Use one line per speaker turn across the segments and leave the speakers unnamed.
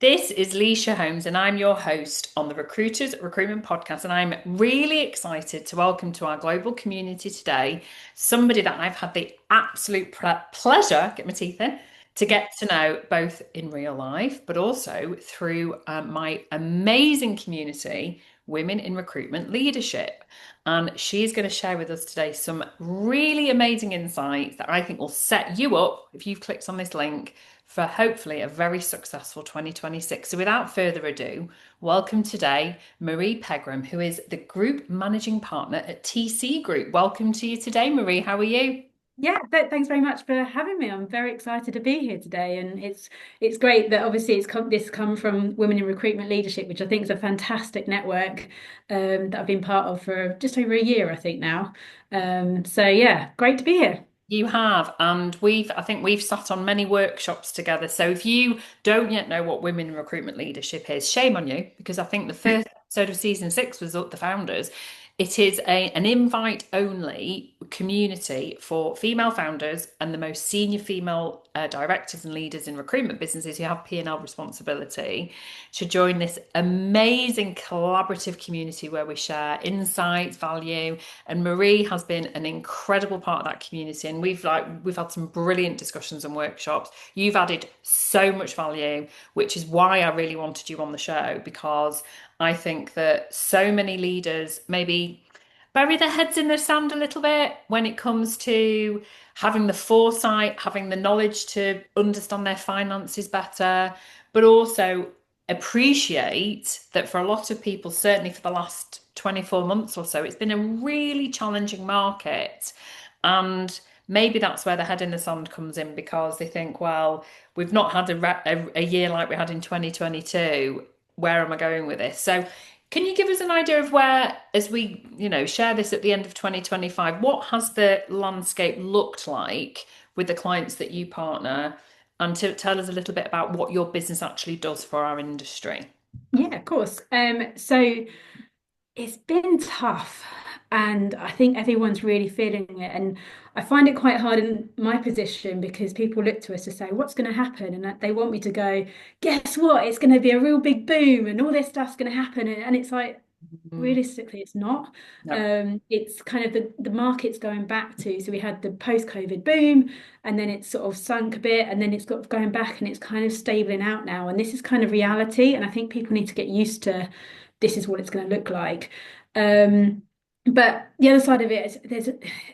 This is Leisha Holmes, and I'm your host on the Recruiters Recruitment Podcast. And I'm really excited to welcome to our global community today somebody that I've had the absolute pleasure, get my teeth in, to get to know both in real life, but also through my amazing community, Women in Recruitment Leadership. And she's going to share with us today some really amazing insights that I think will set you up, if you've clicked on this link, for hopefully a very successful 2026. So without further ado, welcome today, Marie Pegram, who is the Group Managing Partner at TC Group. Welcome to you today, Marie. How are you?
Yeah, thanks very much for having me. I'm very excited to be here today, and it's great that obviously this come from Women in Recruitment Leadership, which I think is a fantastic network that I've been part of for just over a year, I think now. So yeah, great to be here.
You have, and I think we've sat on many workshops together. So if you don't yet know what Women in Recruitment Leadership is, shame on you, because I think the first episode of season six was up the founders. It is an invite only community for female founders and the most senior female directors and leaders in recruitment businesses who have P&L responsibility to join this amazing collaborative community where we share insights, value, and Marie has been an incredible part of that community. And we've had some brilliant discussions and workshops. You've added so much value, which is why I really wanted you on the show, because I think that so many leaders maybe bury their heads in the sand a little bit when it comes to having the foresight, having the knowledge to understand their finances better, but also appreciate that for a lot of people, certainly for the last 24 months or so, it's been a really challenging market. And maybe that's where the head in the sand comes in because they think, well, we've not had a year like we had in 2022. Where am I going with this? So, can you give us an idea of where, as we, share this at the end of 2025, what has the landscape looked like with the clients that you partner, and to tell us a little bit about what your business actually does for our industry?
Yeah, of course. So it's been tough, and I think everyone's really feeling it. And I find it quite hard in my position because people look to us to say, "What's going to happen?" And they want me to go, "Guess what? It's going to be a real big boom, and all this stuff's going to happen." And it's like,
Mm,
realistically, it's not.
no.
It's kind of the market's going back to. So we had the post-COVID boom, and then it's sort of sunk a bit, and then it's got going back, and it's kind of stabling out now. And this is kind of reality. And I think people need to get used to this is what it's going to look like. Um, but the other side of it is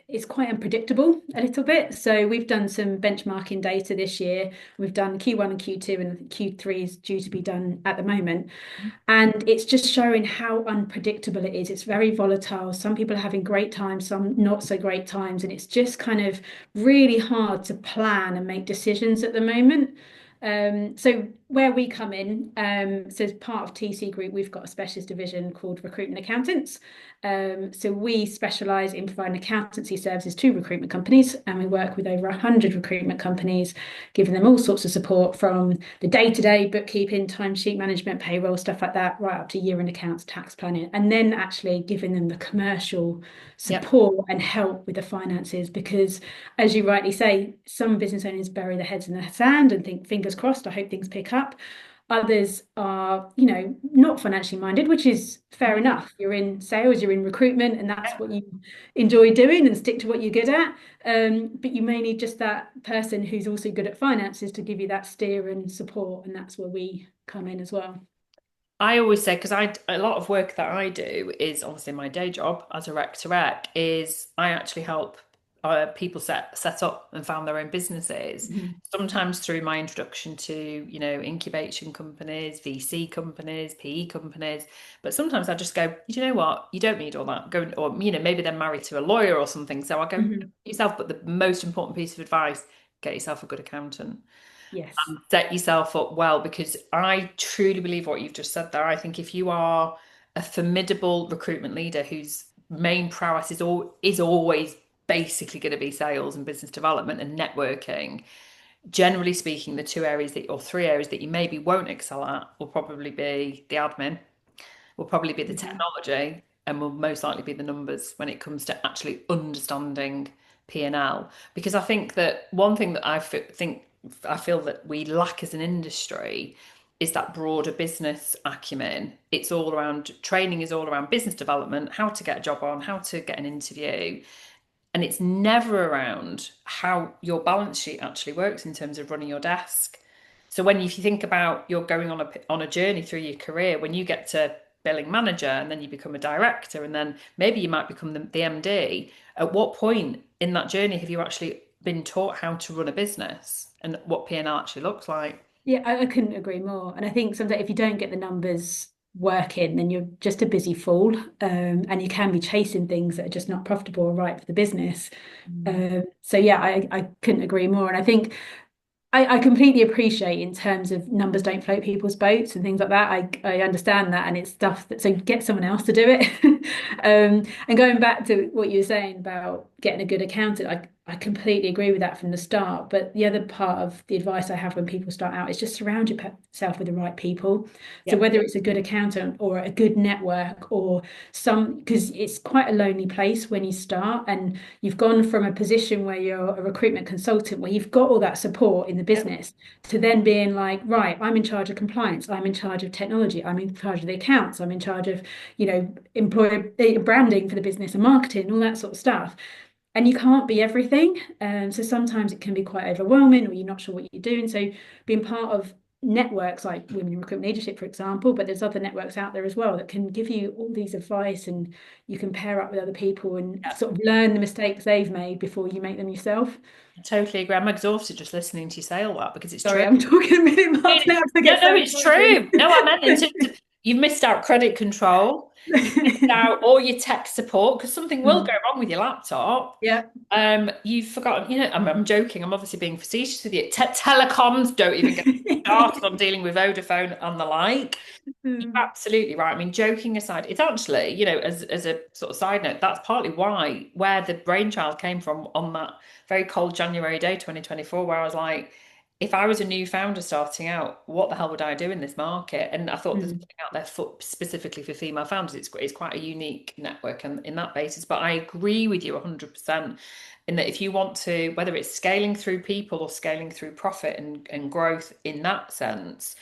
it's quite unpredictable a little bit. So we've done some benchmarking data this year. We've done Q1 and Q2, and Q3 is due to be done at the moment. And it's just showing how unpredictable it is. It's very volatile. Some people are having great times, some not so great times. And it's just kind of really hard to plan and make decisions at the moment. So where we come in, so as part of TC Group, we've got a specialist division called Recruitment Accountants. So we specialise in providing accountancy services to recruitment companies, and we work with over 100 recruitment companies, giving them all sorts of support from the day-to-day bookkeeping, timesheet management, payroll, stuff like that, right up to year-end accounts, tax planning, and then actually giving them the commercial
Yep.
support and help with the finances. Because, as you rightly say, some business owners bury their heads in the sand and think, fingers crossed, I hope things pick up. Others are, not financially minded, which is fair enough. You're in sales, you're in recruitment, and that's what you enjoy doing and stick to what you're good at. But you may need just that person who's also good at finances to give you that steer and support, and that's where we come in as well.
I always say, because a lot of work that I do is obviously my day job as a rec to rec, is I actually help people set up and found their own businesses.
Mhm.
Sometimes through my introduction to, incubation companies, VC companies, PE companies. But sometimes I just go, you know what? You don't need all that. Go, or, maybe they're married to a lawyer or something. So I go
Mhm.
yourself. But the most important piece of advice, get yourself a good accountant,
Yes.
set yourself up well, because I truly believe what you've just said there. I think if you are a formidable recruitment leader whose main prowess is always basically going to be sales and business development and networking, generally speaking, the two areas that or three areas that you maybe won't excel at will probably be the admin, will probably be the
Mhm.
technology, and will most likely be the numbers when it comes to actually understanding P&L. Because I think that one thing that think I feel that we lack as an industry is that broader business acumen. It's all around training, is all around business development, how to get a job on, how to get an interview. And it's never around how your balance sheet actually works in terms of running your desk. So when if you think about you're going on a journey through your career, when you get to billing manager and then you become a director and then maybe you might become the MD, at what point in that journey have you actually been taught how to run a business and what P&L actually looks like?
Yeah, I couldn't agree more. And I think sometimes if you don't get the numbers working, then you're just a busy fool. And you can be chasing things that are just not profitable or right for the business.
Mm.
So yeah, I couldn't agree more. And I think I completely appreciate in terms of numbers don't float people's boats and things like that. I understand that, and it's stuff that so get someone else to do it. And going back to what you were saying about getting a good accountant, I completely agree with that from the start. But the other part of the advice I have when people start out is just surround yourself with the right people. So
Yeah,
whether it's a good accountant or a good network or because it's quite a lonely place when you start, and you've gone from a position where you're a recruitment consultant, where you've got all that support in the
yeah,
business, to then being like, right, I'm in charge of compliance, I'm in charge of technology, I'm in charge of the accounts, I'm in charge of, employer branding for the business and marketing, all that sort of stuff. And you can't be everything. So sometimes it can be quite overwhelming, or you're not sure what you're doing. So being part of networks like Women in Recruitment Leadership, for example, but there's other networks out there as well that can give you all these advice, and you can pair up with other people and
yeah.
sort of learn the mistakes they've made before you make them yourself.
I totally agree. I'm exhausted just listening to you say all that because it's
Sorry,
true.
I'm talking a million miles an hour to
No,
get
no,
so
it's
excited.
true. No, I meant in terms of you've missed out credit control, you've missed out all your tech support because something will go
Mm.
wrong with your laptop.
Yeah.
You've forgotten, I'm joking, I'm obviously being facetious with you. Telecoms, don't even get started on dealing with Vodafone and the like. You're
Mm.
absolutely right. I mean, joking aside, it's actually, as a sort of side note, that's partly where the brainchild came from on that very cold January day, 2024, where I was like, if I was a new founder starting out, what the hell would I do in this market? And I thought there's
Mm.
nothing out there specifically for female founders. It's quite a unique network and in that basis. But I agree with you 100% in that if you want to, whether it's scaling through people or scaling through profit and growth in that sense,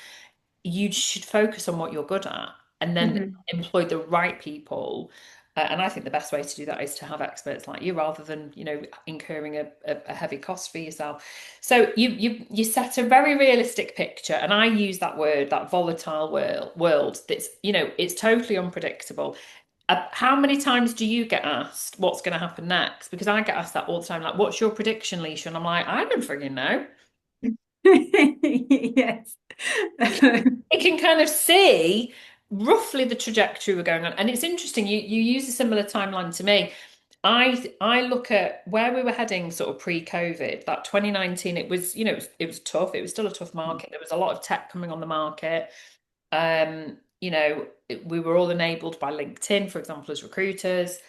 you should focus on what you're good at and then
Mhm.
employ the right people. And I think the best way to do that is to have experts like you rather than, incurring a heavy cost for yourself. So you set a very realistic picture, and I use that word, that volatile world that's, it's totally unpredictable. How many times do you get asked what's going to happen next? Because I get asked that all the time, like, what's your prediction, Leisha? And I'm like, I don't frigging know.
Yes.
It can kind of see roughly the trajectory we're going on. And it's interesting, you use a similar timeline to me. I look at where we were heading sort of pre-COVID, that 2019, it was, it was tough. It was still a tough market. There was a lot of tech coming on the market. We were all enabled by LinkedIn, for example, as recruiters,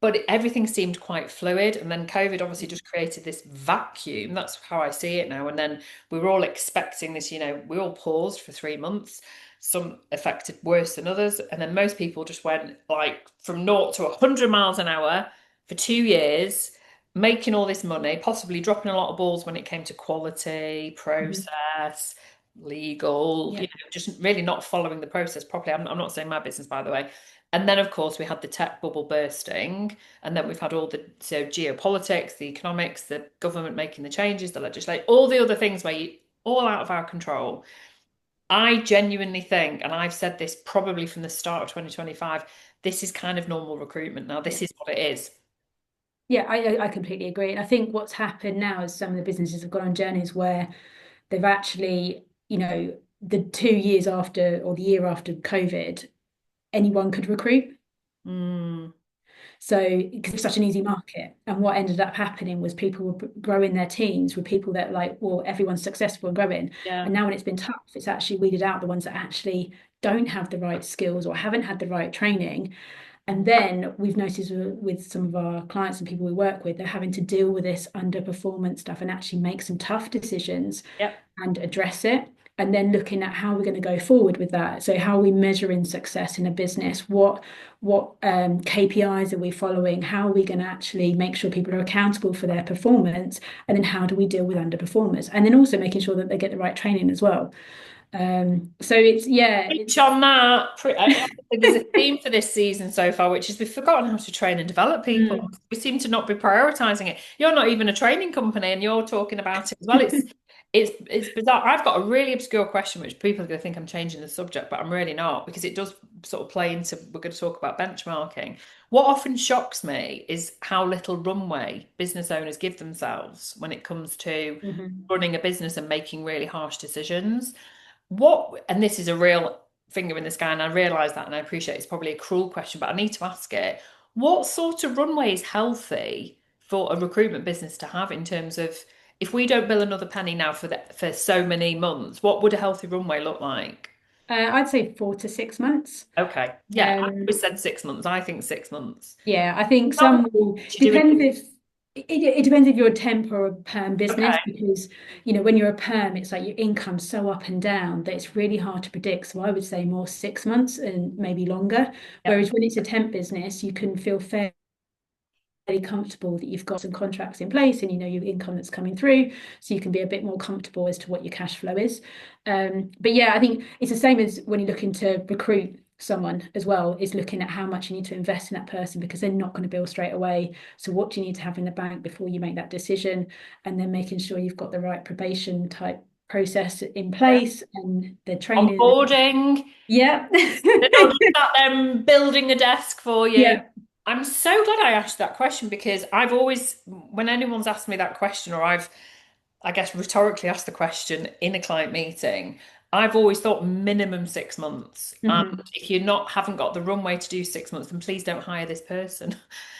but everything seemed quite fluid. And then COVID obviously just created this vacuum. That's how I see it now. And then we were all expecting this, we all paused for 3 months, some affected worse than others. And then most people just went like from 0 to 100 miles an hour for 2 years, making all this money, possibly dropping a lot of balls when it came to quality,
Mhm.
process, legal,
Yeah.
just really not following the process properly. I'm not saying my business, by the way. And then, of course, we had the tech bubble bursting, and then we've had all the geopolitics, the economics, the government making the changes, the legislation, all the other things where you all out of our control. I genuinely think, and I've said this probably from the start of 2025, this is kind of normal recruitment now.
Yeah.
This is what it is.
Yeah, I completely agree. And I think what's happened now is some of the businesses have gone on journeys where they've actually, the 2 years after or the year after COVID, anyone could recruit.
Mm,
So, because it's such an easy market. And what ended up happening was people were growing their teams with people that like, well, everyone's successful and growing.
yeah.
And now when it's been tough, it's actually weeded out the ones that actually don't have the right skills or haven't had the right training. And then we've noticed with some of our clients and people we work with, they're having to deal with this underperformance stuff and actually make some tough decisions
Yep.
and address it. And then looking at how we're going to go forward with that. So how are we measuring success in a business? What KPIs are we following? How are we going to actually make sure people are accountable for their performance? And then how do we deal with underperformers? And then also making sure that they get the right training as well. So it's
Reach on that. There's a theme for this season so far, which is we've forgotten how to train and develop people.
mm,
We seem to not be prioritizing it. You're not even a training company, and you're talking about it as well. It's bizarre. I've got a really obscure question, which people are going to think I'm changing the subject, but I'm really not because it does sort of play into. We're going to talk about benchmarking. What often shocks me is how little runway business owners give themselves when it comes to
mhm.
running a business and making really harsh decisions. And this is a real finger in the sky, and I realize that, and I appreciate it's probably a cruel question, but I need to ask it. What sort of runway is healthy for a recruitment business to have in terms of if we don't bill another penny now for so many months, what would a healthy runway look like?
I'd say 4 to 6 months.
Okay. Yeah, I
Um,
always said 6 months. I think 6 months.
yeah, I think
Not
some will
to do it.
depends if it depends if you're a temp or a perm business,
Okay.
because when you're a perm, it's like your income's so up and down that it's really hard to predict. So I would say more 6 months and maybe longer.
Yeah.
Whereas when it's a temp business, you can feel fairly comfortable that you've got some contracts in place and you know your income that's coming through, so you can be a bit more comfortable as to what your cash flow is. But yeah, I think it's the same as when you're looking to recruit someone as well, is looking at how much you need to invest in that person, because they're not going to bill straight away. So what do you need to have in the bank before you make that decision? And then making sure you've got the right probation type process in
Yeah.
place and the training.
Onboarding.
Yeah.
They're not just sat there building a desk for you.
Yeah.
I'm so glad I asked that question because I've always, when anyone's asked me that question, or I guess, rhetorically asked the question in a client meeting, I've always thought minimum 6 months. And
Mhm.
if you're not, haven't got the runway to do 6 months, then please don't hire this person.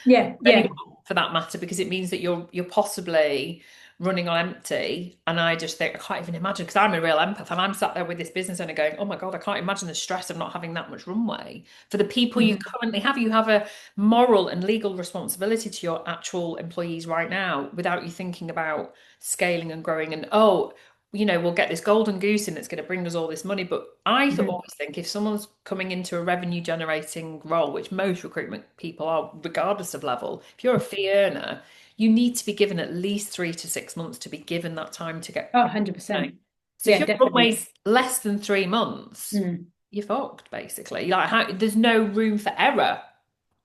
Yeah,
Anyone
yeah.
for that matter, because it means that you're possibly running on empty. And I just think I can't even imagine because I'm a real empath and I'm sat there with this business owner going, oh my God, I can't imagine the stress of not having that much runway. For the people you
Mhm.
currently have, you have a moral and legal responsibility to your actual employees right now without you thinking about scaling and growing and we'll get this golden goose in that's going to bring us all this money. But
Mhm.
always think if someone's coming into a revenue generating role, which most recruitment people are, regardless of level, if you're a fee earner, you need to be given at least 3 to 6 months to be given that time to get
Oh,
money.
100%.
So if
Yeah,
your
definitely.
runway's less than 3 months,
Mm.
you're fucked basically. There's no room for error.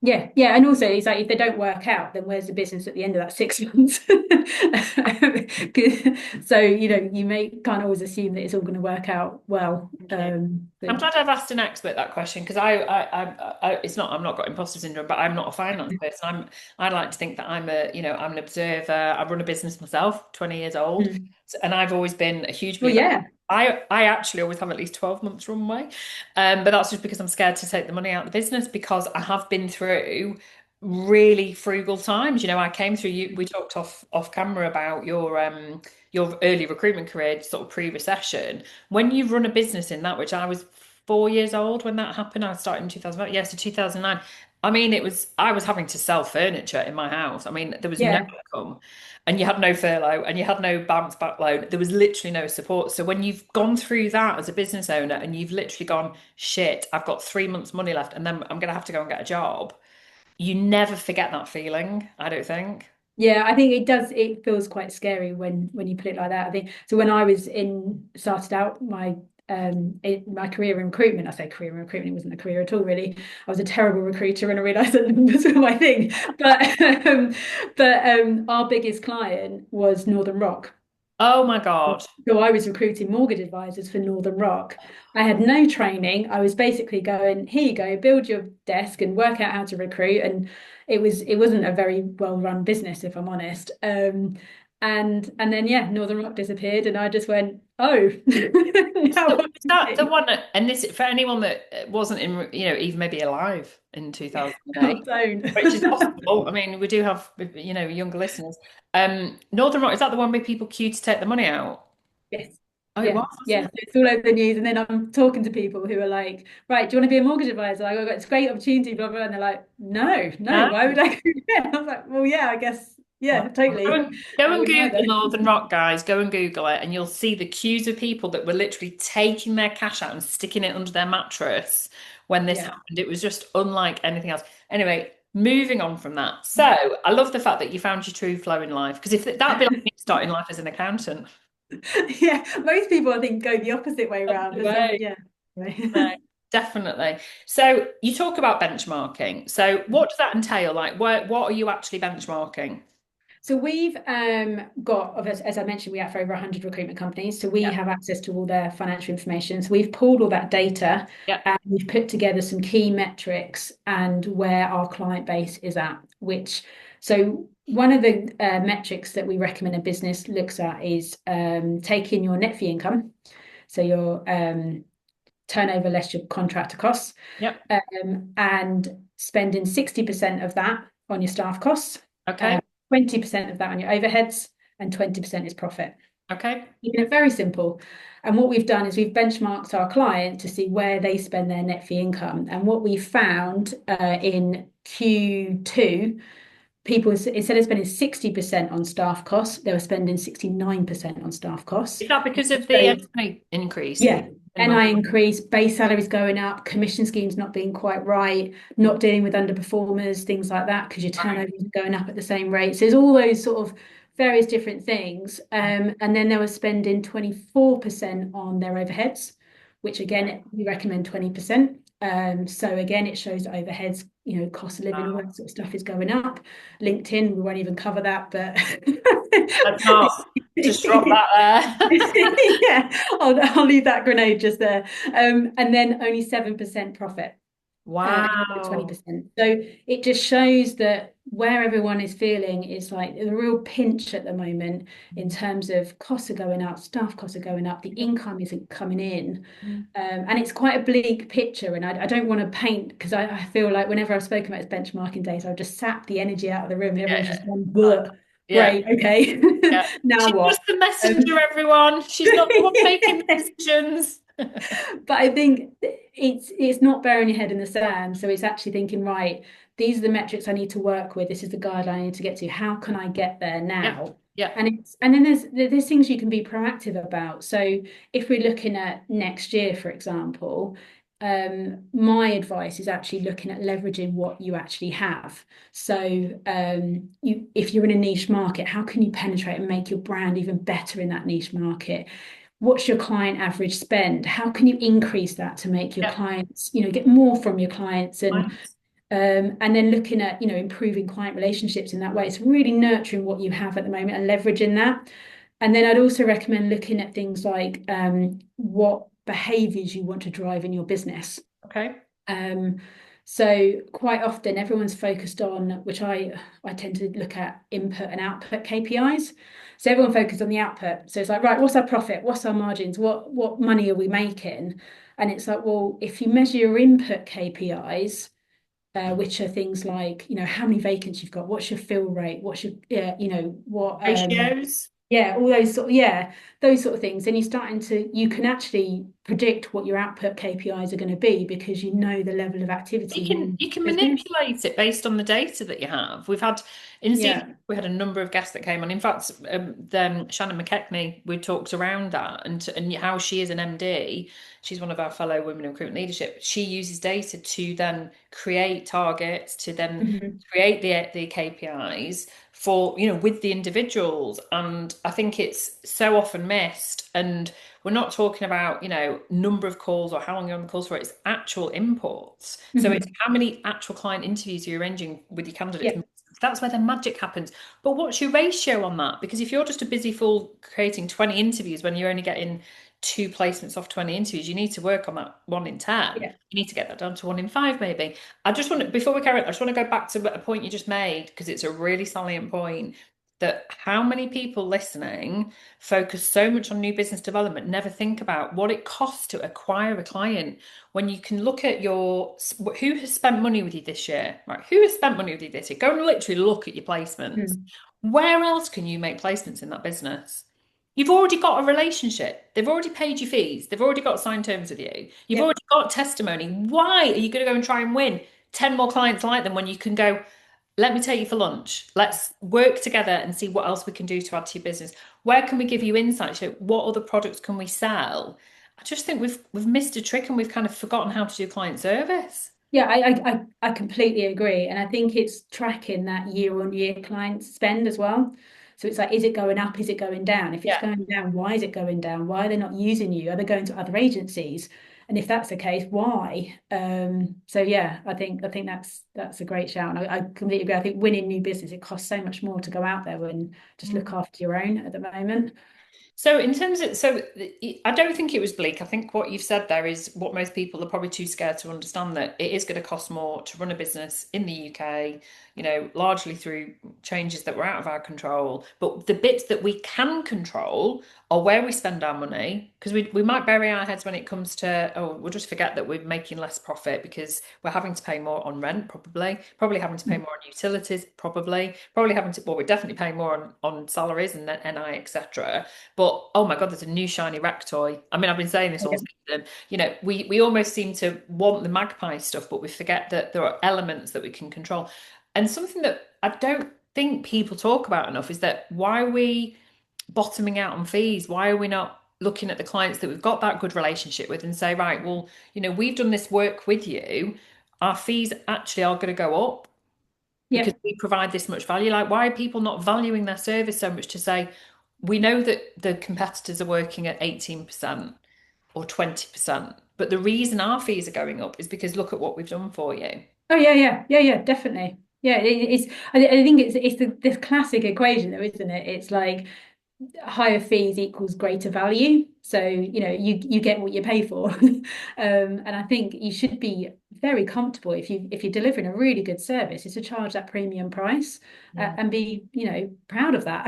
Yeah, yeah, and also it's like if they don't work out, then where's the business at the end of that 6 months? So can't always assume that it's all going to work out well.
Okay. I'm glad I've asked an expert that question because it's not, I'm not got imposter syndrome, but I'm not a finance person. I like to think that I'm an observer. I run a business myself, 20 years old.
Mm.
And I've always been a huge
Well,
believer.
yeah,
I actually always have at least 12 months runway. But that's just because I'm scared to take the money out of the business because I have been through really frugal times. I came through we talked off camera about your early recruitment career, sort of pre-recession. When you run a business in that, which I was 4 years old when that happened, I started in 2009. Yes, so 2009. I mean, I was having to sell furniture in my house. I mean, there was no
yeah,
income and you had no furlough and you had no bounce back loan. There was literally no support. So when you've gone through that as a business owner and you've literally gone, shit, I've got 3 months money left and then I'm going to have to go and get a job, you never forget that feeling, I don't think.
yeah. I think it does. It feels quite scary when you put it like that. I think so. When I was started out my career in recruitment. I say career in recruitment, it wasn't a career at all, really. I was a terrible recruiter and I realized that was my thing. But our biggest client was Northern Rock.
Oh my God.
So I was recruiting mortgage advisors for Northern Rock. I had no training. I was basically going, here you go, build your desk and work out how to recruit. And it wasn't a very well run business, if I'm honest. And then yeah, Northern Rock disappeared, and I just went, oh, now
So
what
is
do we
that the
do?
one and this for anyone that wasn't even maybe alive in
Oh,
2008,
don't.
which is possible. I mean, we do have, younger listeners. Northern Rock, is that the one where people queue to take the money out?
Yes.
Oh, it
Yeah,
was,
yeah.
wasn't
So
it?
it's all over the news, and then I'm talking to people who are like, "Right, do you want to be a mortgage advisor?" Like, "I've got this great opportunity, blah blah," and they're like, "No, no,
No.
why would I go there?" I was like, "Well, yeah, I guess,
Wow.
yeah,
Go
totally.
and, go
I
and
wouldn't
Google
either."
Northern Rock, guys. Go and Google it, and you'll see the queues of people that were literally taking their cash out and sticking it under their mattress when this
Yeah.
happened. It was just unlike anything else. Anyway, moving on from that. So I love the fact that you found your true flow in life because if that'd be like me starting life as an accountant.
Yeah, most people I think go the opposite way
That's
around,
the
but some,
way.
yeah.
No, definitely. So you talk about benchmarking. So what does that entail? Like, what are you actually benchmarking?
So we've got, as I mentioned, we have over 100 recruitment companies. So we
Yeah,
have access to all their financial information. So we've pulled all that data
yeah.
and we've put together some key metrics and where our client base is at, so one of the metrics that we recommend a business looks at is taking your net fee income, so your turnover less your contractor costs,
Yep.
and spending 60% of that on your staff costs,
Okay.
20% of that on your overheads, and 20% is profit.
Okay.
Keeping it very simple. And what we've done is we've benchmarked our client to see where they spend their net fee income. And what we found in Q2, people, instead of spending 60% on staff costs, they were spending 69% on staff costs.
Is that because of the
So
NI increase
yeah,
in money?
NI increase, base salaries going up, commission schemes not being quite right, not dealing with underperformers, things like that, because your
Right.
turnover is going up at the same rate. So there's all those sort of various different things. And then they were spending 24% on their overheads, which again, we recommend 20%. So again, it shows that overheads, cost of living, all
Wow.
that sort of stuff is going up. LinkedIn, we won't even cover that, but
Let's not just drop that there.
yeah, I'll leave that grenade just there. And then only 7% profit, instead of
Wow.
20%. So it just shows that where everyone is feeling is like a real pinch at the moment in terms of costs are going up, staff costs are going up, the income isn't coming in. And it's quite a bleak picture. And I don't want to paint because I feel like whenever I've spoken about its benchmarking days, I've just sapped the energy out of the room and everyone's
Yeah.
just gone, "Bleh,
Yeah.
great, okay,
Yeah.
now
She's just
what?"
the messenger,
Um,
everyone. She's not the one making the decisions.
but I think it's not burying your head in the sand. So it's actually thinking, right, these are the metrics I need to work with. This is the guideline I need to get to. How can I get there
Yeah.
now?
Yeah.
And then there's things you can be proactive about. So if we're looking at next year, for example, my advice is actually looking at leveraging what you actually have. So if you're in a niche market, how can you penetrate and make your brand even better in that niche market? What's your client average spend? How can you increase that to make your
Yeah.
clients, get more from your clients,
Nice.
and then looking at, improving client relationships in that way. It's really nurturing what you have at the moment and leveraging that. And then I'd also recommend looking at things like what behaviors you want to drive in your business.
Okay.
Um, so quite often everyone's focused on, which I tend to look at input and output KPIs. So everyone focused on the output. So it's like, right, what's our profit? What's our margins? What money are we making? And it's like, well, if you measure your input KPIs, which are things like, how many vacancies you've got, what's your fill rate, what's your, what
Ratios.
yeah, all those sort of, yeah, those sort of things. And you can actually predict what your output KPIs are going to be because you know the level of activity within
You can
the business.
manipulate it based on the data that you have. We've had in season,
Yeah.
we had a number of guests that came on. In fact, Shannon McKechnie, we talked around that and how she is an MD. She's one of our fellow women in recruitment leadership. She uses data to then create targets, to then
Mhm.
create the KPIs for, with the individuals. And I think it's so often missed. And we're not talking about, number of calls or how long you're on the calls for. It's actual inputs. So it's
Mhm.
how many actual client interviews you're arranging with your candidates.
Yeah.
That's where the magic happens. But what's your ratio on that? Because if you're just a busy fool creating 20 interviews when you're only getting two placements off 20 interviews, you need to work on that 1 in 10.
Yeah.
You need to get that down to 1 in 5, maybe. I just want to, before we carry on, I just want to go back to a point you just made because it's a really salient point that how many people listening focus so much on new business development, never think about what it costs to acquire a client. When you can look at who has spent money with you this year, right? Who has spent money with you this year? Go and literally look at your placements.
Mhm.
Where else can you make placements in that business? You've already got a relationship. They've already paid you fees. They've already got signed terms with you. You've
Yeah.
already got testimony. Why are you going to go and try and win 10 more clients like them when you can go, let me take you for lunch. Let's work together and see what else we can do to add to your business. Where can we give you insights? What other products can we sell? I just think we've missed a trick and we've kind of forgotten how to do client service.
Yeah, I completely agree. And I think it's tracking that year on year client spend as well. So it's like, is it going up? Is it going down? If it's
Yeah.
going down, why is it going down? Why are they not using you? Are they going to other agencies? And if that's the case, why? So yeah, I think that's a great shout. And I completely agree. I think winning new business, it costs so much more to go out there and just look after your own at the moment.
So in terms of, so I don't think it was bleak. I think what you've said there is what most people are probably too scared to understand, that it is going to cost more to run a business in the UK, largely through changes that were out of our control. But the bits that we can control are where we spend our money, because we might bury our heads when it comes to, oh, we'll just forget that we're making less profit because we're having to pay more on rent, probably having to pay more on utilities, probably having to, well, we're definitely paying more on salaries and NI, etc. But oh my God, there's a new shiny rack toy. I mean, I've been saying this all season. We almost seem to want the magpie stuff, but we forget that there are elements that we can control. And something that I don't think people talk about enough is that why are we bottoming out on fees? Why are we not looking at the clients that we've got that good relationship with and say, right, well, we've done this work with you. Our fees actually are going to go up because
Yeah.
we provide this much value. Like, why are people not valuing their service so much to say, we know that the competitors are working at 18% or 20%, but the reason our fees are going up is because look at what we've done for you.
Oh yeah, definitely. Yeah, it's. I think it's this classic equation, though, isn't it? It's like higher fees equals greater value. So, you get what you pay for. And I think you should be very comfortable if you're delivering a really good service, is to charge that premium price,
Yeah.
and be, proud of that.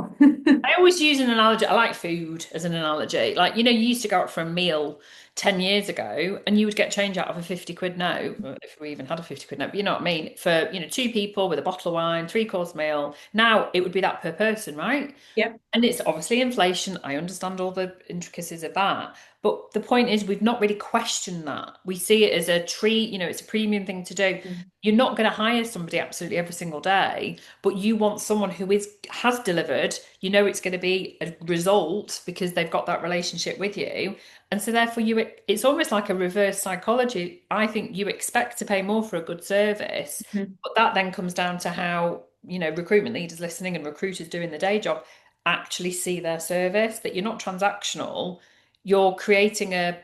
I always use an analogy. I like food as an analogy. Like, you used to go out for a meal 10 years ago and you would get change out of a 50 quid note, if we even had a 50 quid note, but you know what I mean? For, two people with a bottle of wine, three-course meal. Now it would be that per person, right?
Yep.
And it's obviously inflation. I understand all the intricacies of that. But the point is, we've not really questioned that. We see it as a treat, it's a premium thing to do. You're not going to hire somebody absolutely every single day, but you want someone who has delivered. You know it's going to be a result because they've got that relationship with you. And so therefore it's almost like a reverse psychology. I think you expect to pay more for a good service,
Mhm.
but that then comes down to how, recruitment leaders listening and recruiters doing the day job actually see their service, that you're not transactional, you're creating a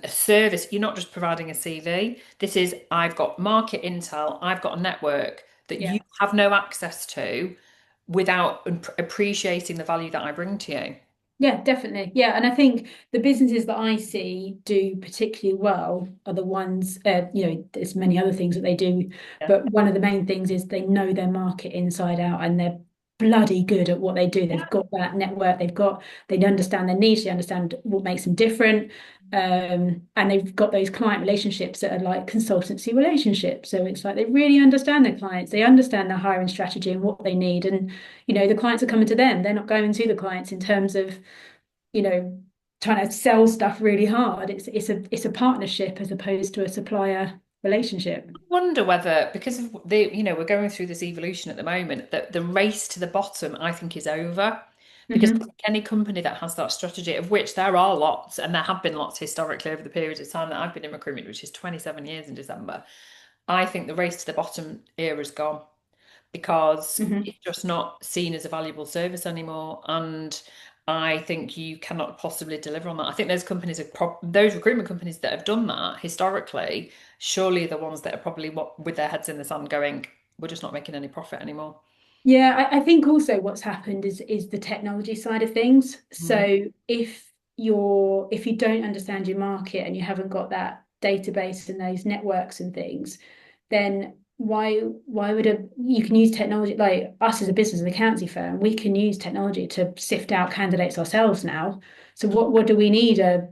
service. You're not just providing a CV. This is, I've got market intel, I've got a network that you
Yeah.
have no access to without appreciating the value that I bring to you.
Yeah, definitely. Yeah, and I think the businesses that I see do particularly well are the ones, there's many other things that they do,
Yeah.
but one of the main things is they know their market inside out and they're bloody good at what they do. They've got that network, they understand their niche, they understand what makes them different. And they've got those client relationships that are like consultancy relationships. So it's like they really understand their clients, they understand their hiring strategy and what they need. And the clients are coming to them. They're not going to the clients in terms of, you know, trying to sell stuff really hard. It's a partnership as opposed to a supplier relationship.
Wonder whether, because of we're going through this evolution at the moment, that the race to the bottom, I think, is over. Because I
Hmm.
think any company that has that strategy, of which there are lots, and there have been lots historically over the period of time that I've been in recruitment, which is 27 years in December, I think the race to the bottom era is gone because
Hmm.
it's just not seen as a valuable service anymore. And I think you cannot possibly deliver on that. I think those companies those recruitment companies that have done that historically, surely the ones that are probably with their heads in the sand going, we're just not making any profit anymore.
Yeah, I think also what's happened is the technology side of things.
Mm.
So if you don't understand your market and you haven't got that database and those networks and things, then why would you can use technology, like us as a business and accountancy firm, we can use technology to sift out candidates ourselves now. So what do we need a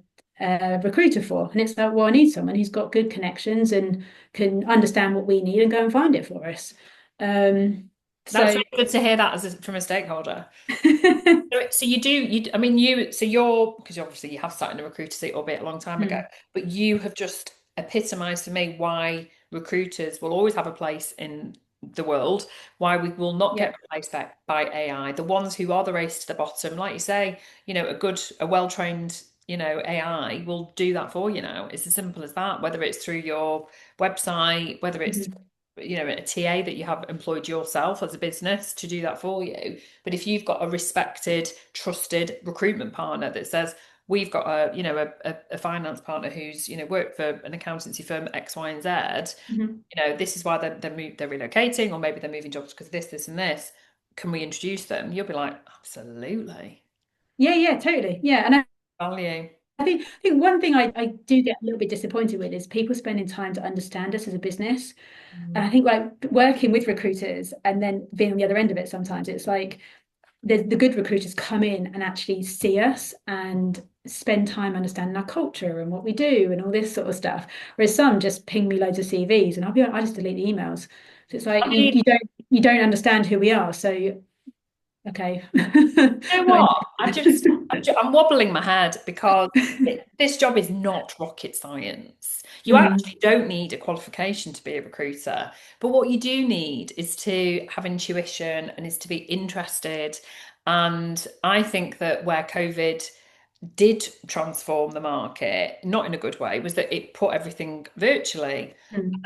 recruiter for? And it's like, well, I need someone who's got good connections and can understand what we need and go and find it for us.
That's
So
really good to hear that from a stakeholder. So I mean, so because obviously you have sat in a recruiter seat, albeit a long time ago,
Hmm.
but you have just epitomized for me why recruiters will always have a place in the world, why we will not
Yeah.
get replaced by AI. The ones who are the race to the bottom, like you say, a well-trained, AI will do that for you now. It's as simple as that, whether it's through your website, whether it's
Mhm.
a TA that you have employed yourself as a business to do that for you. But if you've got a respected, trusted recruitment partner that says, we've got a finance partner who's, worked for an accountancy firm X, Y, and Z,
Mhm.
this is why they're relocating, or maybe they're moving jobs because of this, and this. Can we introduce them? You'll be like, absolutely.
Yeah, yeah, totally. Yeah. And
Value.
I think one thing I do get a little bit disappointed with is people spending time to understand us as a business. And I
Mm.
think like working with recruiters and then being on the other end of it, sometimes it's like the good recruiters come in and actually see us and spend time understanding our culture and what we do and all this sort of stuff. Whereas some just ping me loads of CVs and I just delete the emails. So it's like
I mean,
you don't understand who we are. So okay.
you know
Not
what?
interested.
I'm wobbling my head because this job is not rocket science. You
Mm,
actually don't need a qualification to be a recruiter, but what you do need is to have intuition and is to be interested. And I think that where COVID did transform the market, not in a good way, was that it put everything virtually.
mm,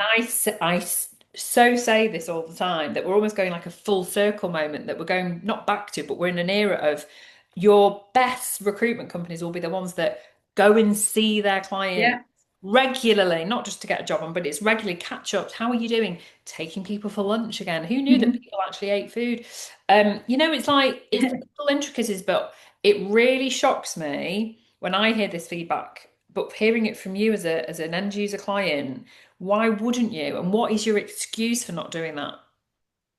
So say this all the time that we're almost going like a full circle moment that we're going not back to, but we're in an era of your best recruitment companies will be the ones that go and see their clients
yeah.
regularly, not just to get a job on, but it's regularly catch ups. How are you doing? Taking people for lunch again. Who knew that
Mhm.
people actually ate food? It's like it's the little intricacies, but it really shocks me when I hear this feedback. But hearing it from you as an end user client, why wouldn't you? And what is your excuse for not doing that?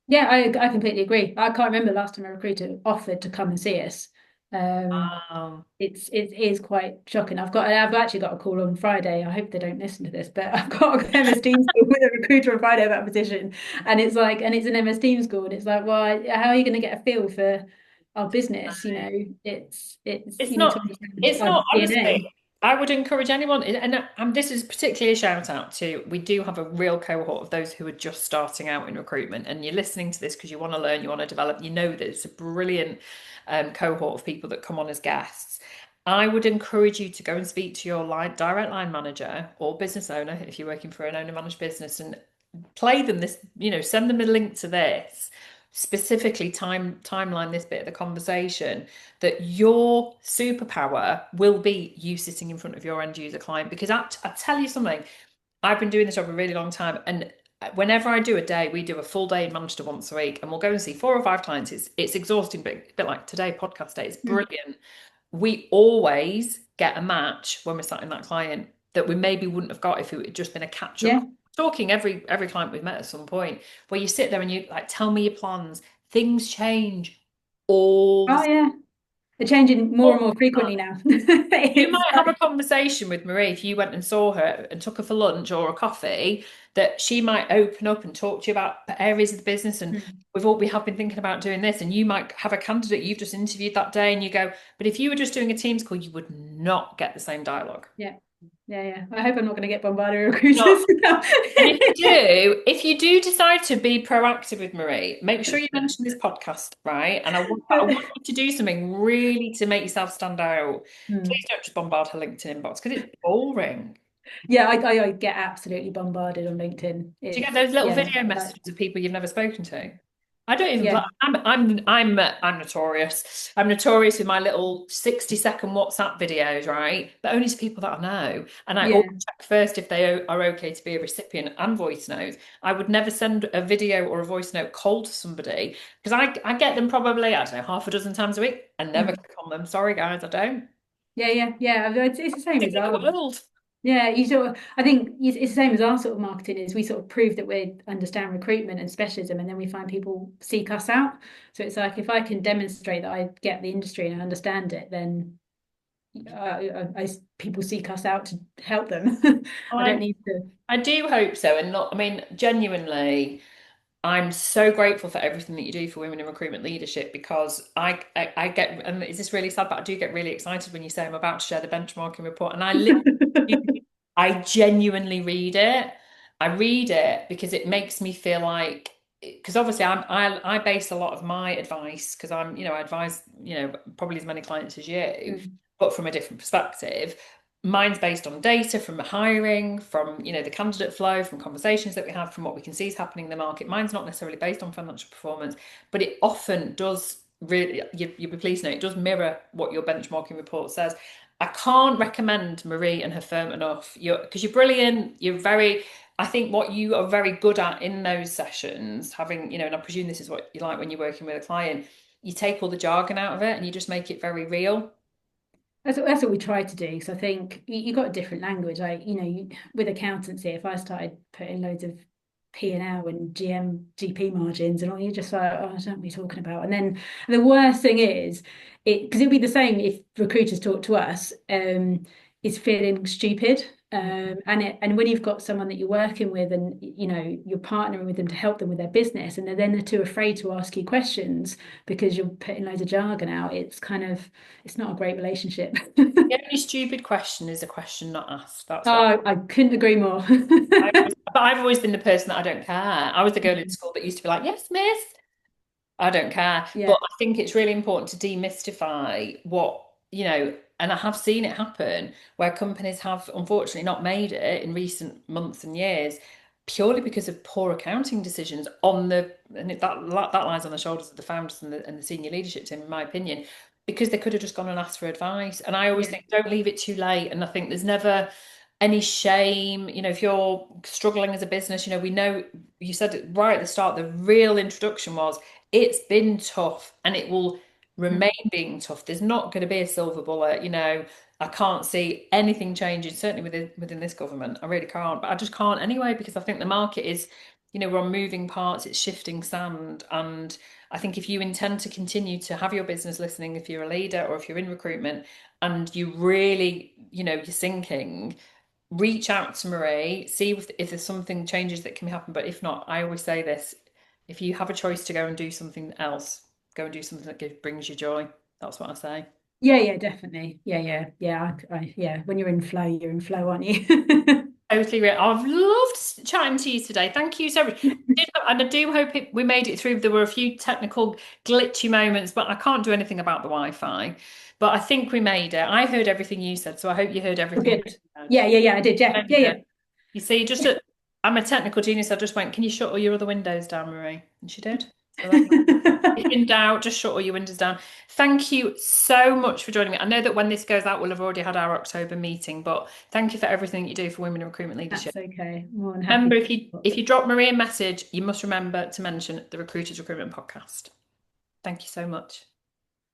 Yeah, I completely agree. I can't remember last time a recruiter offered to come and see us. Um,
Um,
it is quite shocking. I've actually got a call on Friday. I hope they don't listen to this, but I've got a MS Teams call with a recruiter on Friday about a position, and it's an MS Teams call, and it's like, well, how are you going to get a feel for our business? It's
It's
you need to
not.
understand
It's
our
not.
DNA.
Honestly, I would encourage anyone, and this is particularly a shout out to. We do have a real cohort of those who are just starting out in recruitment, and you're listening to this because you want to learn, you want to develop. You know that it's a brilliant cohort of people that come on as guests. I would encourage you to go and speak to your direct line manager or business owner if you're working for an owner managed business and play them this, send them a link to this, specifically timeline this bit of the conversation, that your superpower will be you sitting in front of your end user client. Because I tell you something, I've been doing this job a really long time, and whenever I do a day, we do a full day in Manchester once a week, and we'll go and see 4 or 5 clients. It's exhausting, but a bit like today, podcast day, it's
Mm.
brilliant. We always get a match when we're sat in that client that we maybe wouldn't have got if it had just been a catch up.
Yeah.
Talking every client we've met at some point, where you sit there and you like tell me your plans. Things change all
Oh
the
yeah. They're changing more and more
time.
frequently now.
You
It's
might have a conversation with Marie if you went and saw her and took her for lunch or a coffee, that she might open up and talk to you about areas of the business. And
like,
we have been thinking about doing this. And you might have a candidate you've just interviewed that day and you go, but if you were just doing a Teams call, you would not get the same dialogue.
yeah. Yeah, yeah. I hope I'm not going to get bombarded with
Not.
recruiters now.
And if you do decide to be proactive with Marie, make sure you mention this podcast, right? And I want you to do something really to make yourself stand out.
Hmm.
Please don't just bombard her LinkedIn inbox because it's boring.
Yeah, I get absolutely bombarded on LinkedIn.
Do you get those
It's
little
yeah,
video
like
messages of people you've never spoken to? I don't even.
yeah,
I'm notorious. I'm notorious with my little 60-second WhatsApp videos, right? But only to people that I know. And I always
yeah.
check first if they are okay to be a recipient and voice notes. I would never send a video or a voice note cold to somebody because I get them probably, I don't know, half a dozen times a week. I never
Hmm.
click on them. Sorry, guys, I don't.
Yeah, yeah, yeah. It's the same
It's
as
in the
our
world.
yeah. You sort of I think it's the same as our sort of marketing is we sort of prove that we understand recruitment and specialism, and then we find people seek us out. So it's like if I can demonstrate that I get the industry and I understand it, then people seek us out to help them. I don't
I
need to.
I do hope so, and not. I mean, genuinely. I'm so grateful for everything that you do for women in recruitment leadership because I get, and is this really sad, but I do get really excited when you say I'm about to share the benchmarking report. And I genuinely read it. I read it because it makes me feel like, because obviously I base a lot of my advice because I advise, probably as many clients as you,
Mm.
but from a different perspective. Mine's based on data from the hiring, from the candidate flow, from conversations that we have, from what we can see is happening in the market. Mine's not necessarily based on financial performance, but it often does really, you'll be pleased to know, it does mirror what your benchmarking report says. I can't recommend Marie and her firm enough. Because you're brilliant. I think what you are very good at in those sessions, having, and I presume this is what you like when you're working with a client, you take all the jargon out of it and you just make it very real.
That's what we try to do. So I think you got a different language. With accountancy, if I started putting loads of P&L and GP margins and all, you're just like, oh, I don't know what you're talking about. And then the worst thing is, because it'd be the same if recruiters talk to us, is feeling stupid. And when you've got someone that you're working with and you're partnering with them to help them with their business, and they're too afraid to ask you questions because you're putting loads of jargon out, it's not a great relationship.
The only stupid question is a question not asked. That's what
Oh, I couldn't agree more.
but I've always been the person that I don't care. I was the girl in school that used to be like, yes, miss. I don't care.
Yeah,
But I think it's really important to demystify and I have seen it happen where companies have unfortunately not made it in recent months and years purely because of poor accounting decisions that lies on the shoulders of the founders and the senior leadership team, in my opinion, because they could have just gone and asked for advice. And I always
yeah.
think don't leave it too late. And I think there's never any shame, if you're struggling as a business, we know you said it right at the start, the real introduction was it's been tough and it will remain being tough. There's not going to be a silver bullet, I can't see anything changing, certainly within this government. I really can't, but I just can't anyway, because I think the market is, we're on moving parts, it's shifting sand. And I think if you intend to continue to have your business listening, if you're a leader or if you're in recruitment and you really, you're sinking, reach out to Marie, see if there's something changes that can happen. But if not, I always say this, if you have a choice to go and do something else, go and do something that brings you joy. That's what I say.
Yeah, yeah, definitely. Yeah, yeah, yeah. Yeah. When you're in flow, aren't you?
Totally real. I've loved chatting to you today. Thank you so much. And I do hope we made it through. There were a few technical glitchy moments, but I can't do anything about the Wi-Fi. But I think we made it. I heard everything you said, so I hope you heard
Oh,
everything
good.
I said.
Yeah, yeah, yeah. I did. Yeah, yeah, yeah.
You see, I'm a technical genius. I just went, can you shut all your other windows down, Marie? And she did. So if in doubt, just shut all your windows down. Thank you so much for joining me. I know that when this goes out, we'll have already had our October meeting, but thank you for everything you do for women in recruitment leadership.
That's okay. More than
Remember,
happy.
if you drop Marie a message, you must remember to mention the Recruiters Recruitment Podcast. Thank you so much.